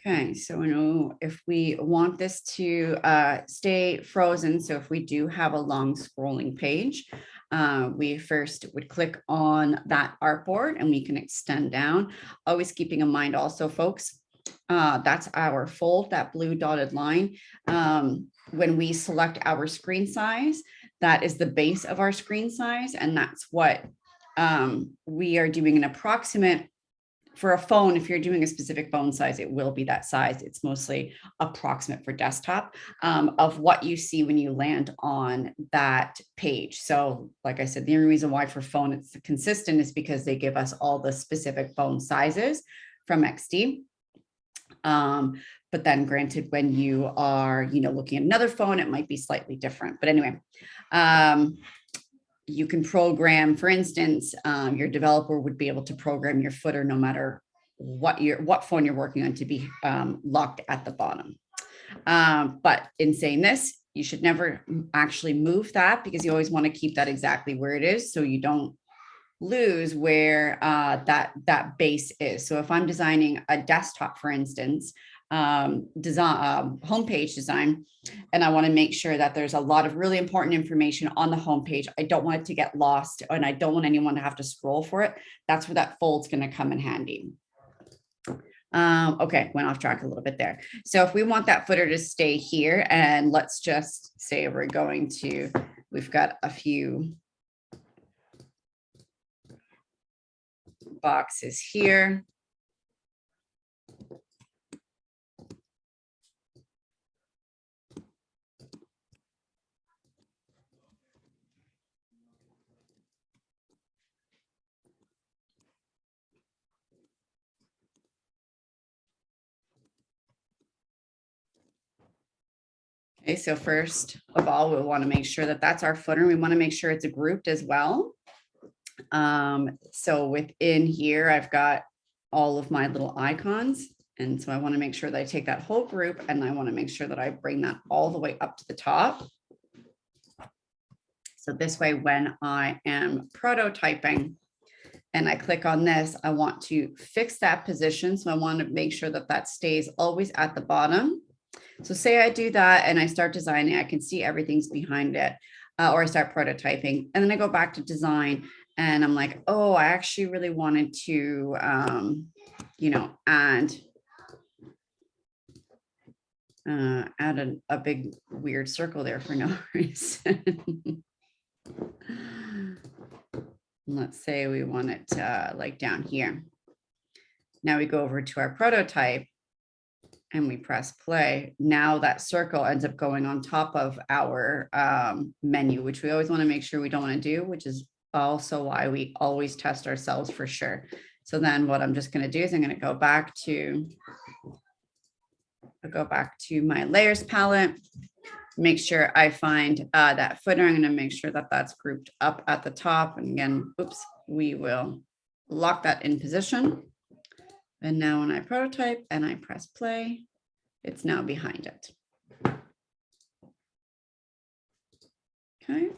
Okay, so I know if we want this to stay frozen, so if we do have a long scrolling page, we first would click on that artboard and we can extend down. Always keeping in mind also, folks, that's our fold, that blue dotted line. When we select our screen size, that is the base of our screen size, and that's what we are doing an approximate. For a phone, if you're doing a specific phone size, it will be that size. It's mostly approximate for desktop of what you see when you land on that page. So like I said, the only reason why for phone it's consistent is because they give us all the specific phone sizes from XD. But then granted, when you are, looking at another phone, it might be slightly different. But anyway, you can program, for instance, your developer would be able to program your footer no matter what phone you're working on to be locked at the bottom. But in saying this, you should never actually move that because you always want to keep that exactly where it is so you don't lose where that base is. So if I'm designing a desktop, for instance, homepage design, and I want to make sure that there's a lot of really important information on the homepage. I don't want it to get lost and I don't want anyone to have to scroll for it. That's where that fold's going to come in handy. Okay, went off track a little bit there. So if we want that footer to stay here, and let's just say we've got a few boxes here. Okay, so first of all, we'll want to make sure that that's our footer. We want to make sure it's grouped as well. So within here, I've got all of my little icons. And so I want to make sure that I take that whole group and I want to make sure that I bring that all the way up to the top. So this way, when I am prototyping and I click on this, I want to fix that position. So I want to make sure that that stays always at the bottom. So say I do that and I start designing, I can see everything's behind it, or I start prototyping and then I go back to design and I'm like, oh, I actually really wanted to, add a big weird circle there for no reason. Let's say we want it like down here. Now we go over to our prototype and we press play. Now that circle ends up going on top of our menu, which we always want to make sure we don't want to do, which is also why we always test ourselves for sure. So then what I'm just going to do is I'm going to go back to my layers palette, make sure I find that footer. I'm going to make sure that that's grouped up at the top. And again, oops, we will lock that in position. And now when I prototype and I press play, it's now behind it. Okay.